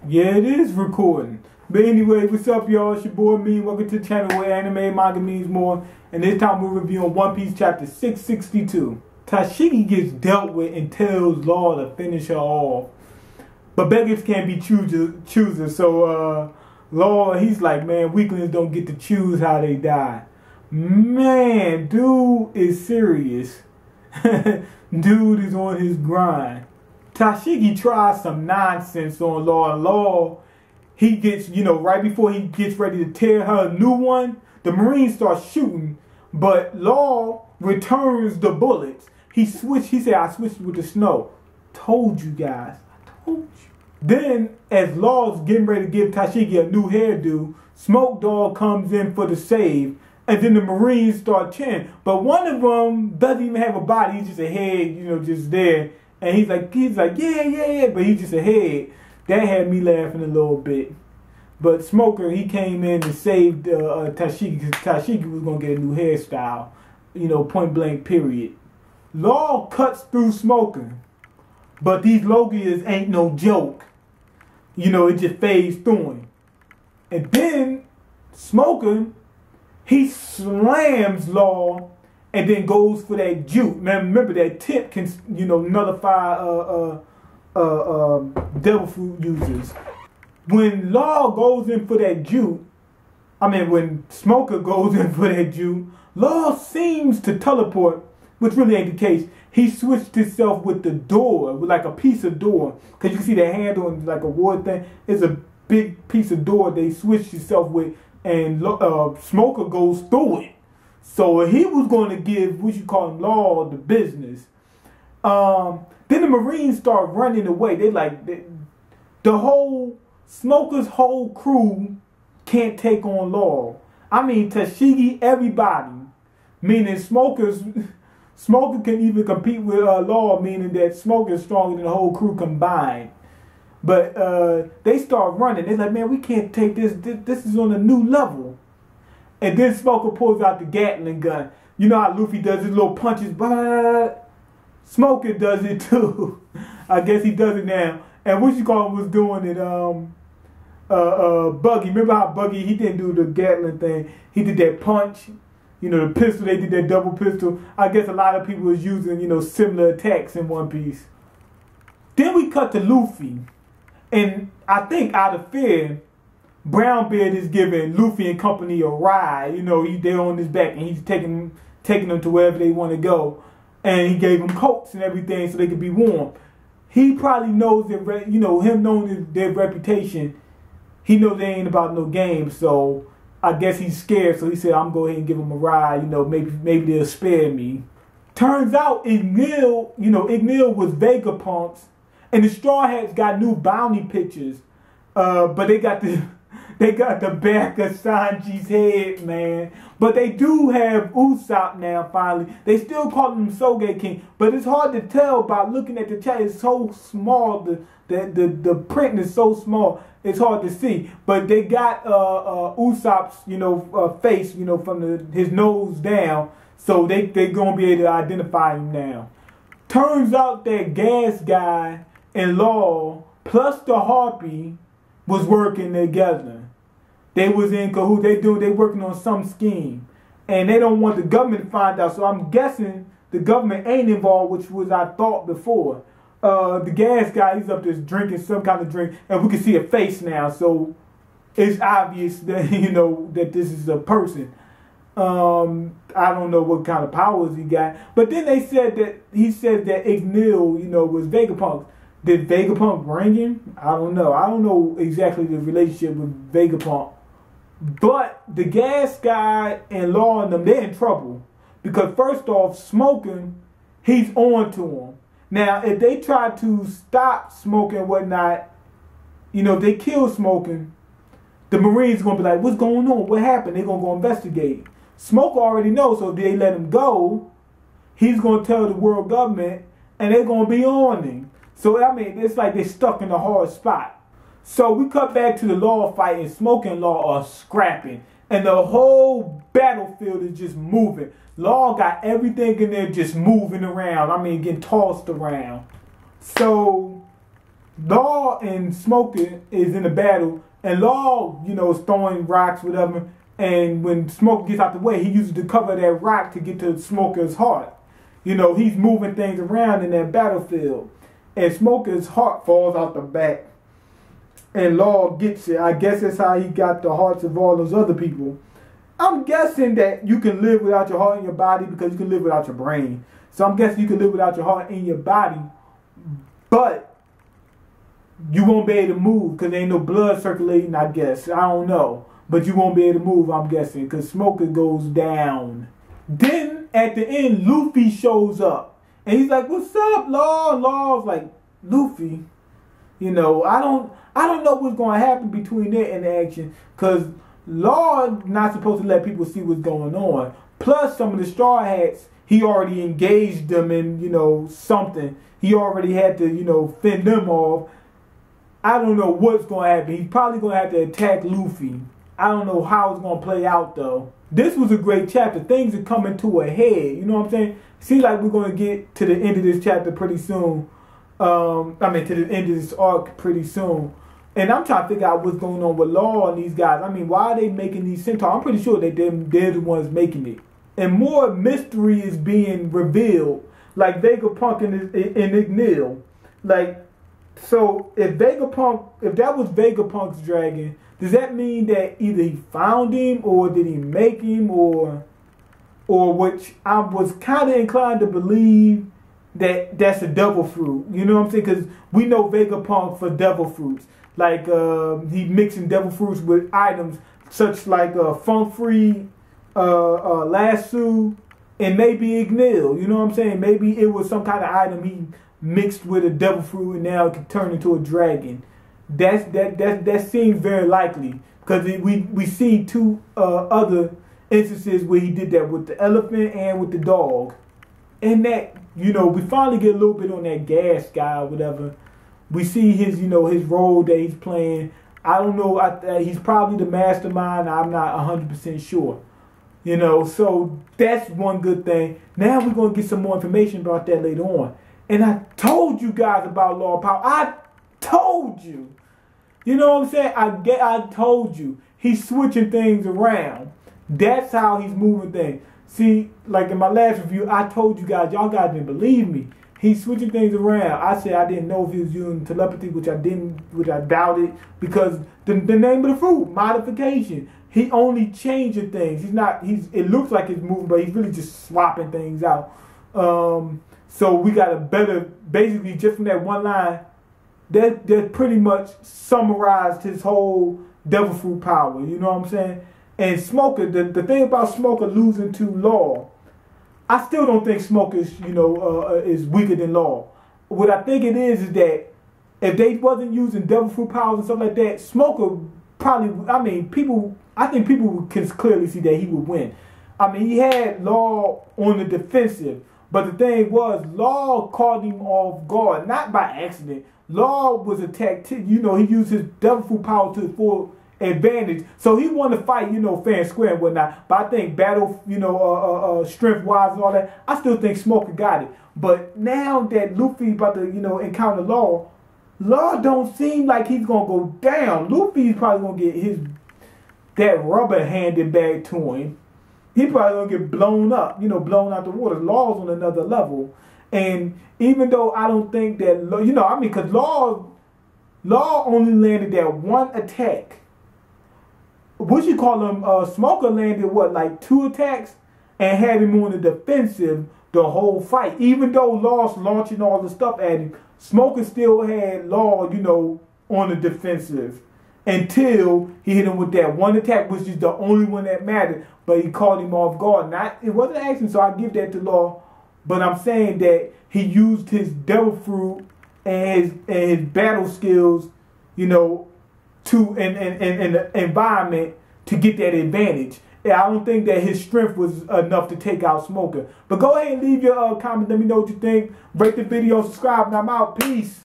Yeah, it is recording. But anyway, what's up, y'all? It's your boy Mean. Welcome to the channel where anime manga means more. And this time we're reviewing One Piece chapter 662. Tashigi gets dealt with and tells Law to finish her off. But beggars can't be choosers. So Law, he's like, man, weaklings don't get to choose how they die. Man, dude is serious. Dude is on his grind. Tashigi tries some nonsense on Law. Law, he gets, right before he gets ready to tear her a new one, the Marines start shooting, but Law returns the bullets. He said, I switched with the snow. Told you guys. I told you. Then, as Law's getting ready to give Tashigi a new hairdo, Smoke Dog comes in for the save, and then the Marines start chanting. But one of them doesn't even have a body. He's just a head, just there. And he's like, yeah, but he's just a head. That had me laughing a little bit. But Smoker, he came in and saved Tashigi, because Tashigi was going to get a new hairstyle. Point blank, period. Law cuts through Smoker. But these Logias ain't no joke. It just fades through him. And then Smoker, he slams Law and then goes for that juke. Man, remember that tip can, nullify devil fruit users. When Law goes in for that juke, when Smoker goes in for that juke, Law seems to teleport, which really ain't the case. He switched himself with the door, with like a piece of door. Because you can see the handle and like a wood thing. It's a big piece of door they switched himself with, and Smoker goes through it. So he was going to give, Law the business. Then the Marines start running away. Smoker's whole crew can't take on Law. Tashigi, everybody. Meaning Smoker can even compete with Law, meaning that Smoker is stronger than the whole crew combined. But they start running. They're like, man, we can't take this. This is on a new level. And then Smoker pulls out the Gatling gun. You know how Luffy does his little punches, but Smoker does it too. I guess he does it now. And was doing it, Buggy. Remember how Buggy, he didn't do the Gatling thing. He did that punch. The pistol, they did that double pistol. I guess a lot of people was using, similar attacks in One Piece. Then we cut to Luffy. And I think out of fear, Brownbeard is giving Luffy and company a ride. They're on his back and he's taking them to wherever they want to go. And he gave them coats and everything so they could be warm. He probably knows that, him knowing their reputation, he knows they ain't about no game. So I guess he's scared. So he said, I'm going to go ahead and give them a ride. Maybe they'll spare me. Turns out Ignil was Vegapunk's. And the Straw Hats got new bounty pictures. But they got the back of Sanji's head, man. But they do have Usopp now, finally. They still call him Soge King. But it's hard to tell by looking at the chat. It's so small. The print is so small. It's hard to see. But they got Usopp's, face, from his nose down. So they're going to be able to identify him now. Turns out that Gas Guy and Law, plus the Harpy, was working together. They was in cahoots. They working on some scheme. And they don't want the government to find out. So I'm guessing the government ain't involved, which was I thought before. The Gas Guy, he's up there drinking some kind of drink. And we can see a face now. So it's obvious that, that this is a person. I don't know what kind of powers he got. But then he said that Ignil, was Vegapunk. Did Vegapunk bring him? I don't know. I don't know exactly the relationship with Vegapunk. But the Gas Guy and Law and them, they're in trouble. Because first off, Smoking, he's on to him. Now, if they try to stop Smoking and whatnot, if they kill Smoking, the Marines going to be like, what's going on? What happened? They're going to go investigate. Smoker already knows, so if they let him go, he's going to tell the world government, and they're going to be on him. So, it's like they're stuck in a hard spot. So, we cut back to the Law fight, and Smoke and Law are scrapping. And the whole battlefield is just moving. Law got everything in there just moving around. Getting tossed around. So, Law and Smoker is in a battle, and Law, is throwing rocks, whatever. And when Smoker gets out the way, he uses to cover that rock to get to Smoker's heart. He's moving things around in that battlefield. And Smoker's heart falls out the back. And Law gets it. I guess that's how he got the hearts of all those other people. I'm guessing that you can live without your heart in your body because you can live without your brain. So I'm guessing you can live without your heart in your body. But you won't be able to move because there ain't no blood circulating, I guess. I don't know. But you won't be able to move, I'm guessing, because Smoker goes down. Then, at the end, Luffy shows up. And he's like, what's up, Law? And Law's like, Luffy, I don't know what's going to happen between that and the action. Because Law not supposed to let people see what's going on. Plus, some of the Straw Hats, he already engaged them in, something. He already had to, fend them off. I don't know what's going to happen. He's probably going to have to attack Luffy. I don't know how it's going to play out, though. This was a great chapter. Things are coming to a head. You know what I'm saying? Seems like we're going to get to the end of this chapter pretty soon. To the end of this arc pretty soon. And I'm trying to figure out what's going on with Law and these guys. Why are they making these centaurs? I'm pretty sure that they're the ones making it. And more mystery is being revealed. Like Vegapunk and Ignil. So if that was Vegapunk's dragon, does that mean that either he found him or did he make him or which I was kind of inclined to believe that that's a devil fruit. You know what I'm saying? Because we know Vegapunk for devil fruits. Like he mixing devil fruits with items such like Funk Free, Lasso, and maybe Ignil. You know what I'm saying? Maybe it was some kind of item he mixed with a devil fruit and now it can turn into a dragon. That seems very likely because we see two other instances where he did that with the elephant and with the dog. And that, we finally get a little bit on that gas guy or whatever. We see his, his role that he's playing. I don't know. He's probably the mastermind. I'm not 100% sure. So that's one good thing. Now we're going to get some more information about that later on. And I told you guys about Law of Power. I told you. You know what I'm saying? I told you. He's switching things around. That's how he's moving things. See, like in my last review, I told you guys, y'all guys didn't believe me. He's switching things around. I said I didn't know if he was using telepathy, which I doubted, because the name of the fruit, modification. He only changing things. It looks like he's moving, but he's really just swapping things out. So we got a better, basically just from that one line, that pretty much summarized his whole devil fruit power. You know what I'm saying? And Smoker, the thing about Smoker losing to Law, I still don't think Smoker is weaker than Law. What I think it is that if they wasn't using devil fruit powers and stuff like that, Smoker probably, I think people can clearly see that he would win. He had Law on the defensive, but the thing was, Law caught him off guard, not by accident. Law was attacked, he used his devil fruit power to his full advantage. So he won the fight, fair and square and whatnot. But I think battle, strength-wise and all that, I still think Smoker got it. But now that Luffy about to, encounter Law don't seem like he's going to go down. Luffy's probably going to get that rubber handed back to him. He probably going to get blown up, blown out the water. Law's on another level. And even though I don't think that, because Law only landed that one attack. What you call him? Smoker landed like 2 attacks and had him on the defensive the whole fight. Even though Law's launching all the stuff at him, Smoker still had Law, on the defensive until he hit him with that one attack, which is the only one that mattered. But he caught him off guard. It wasn't an accident, so I give that to Law. But I'm saying that he used his devil fruit and his battle skills, to in the environment to get that advantage. I don't think that his strength was enough to take out Smoker. But go ahead and leave your comment. Let me know what you think. Rate the video, subscribe, and I'm out. Peace.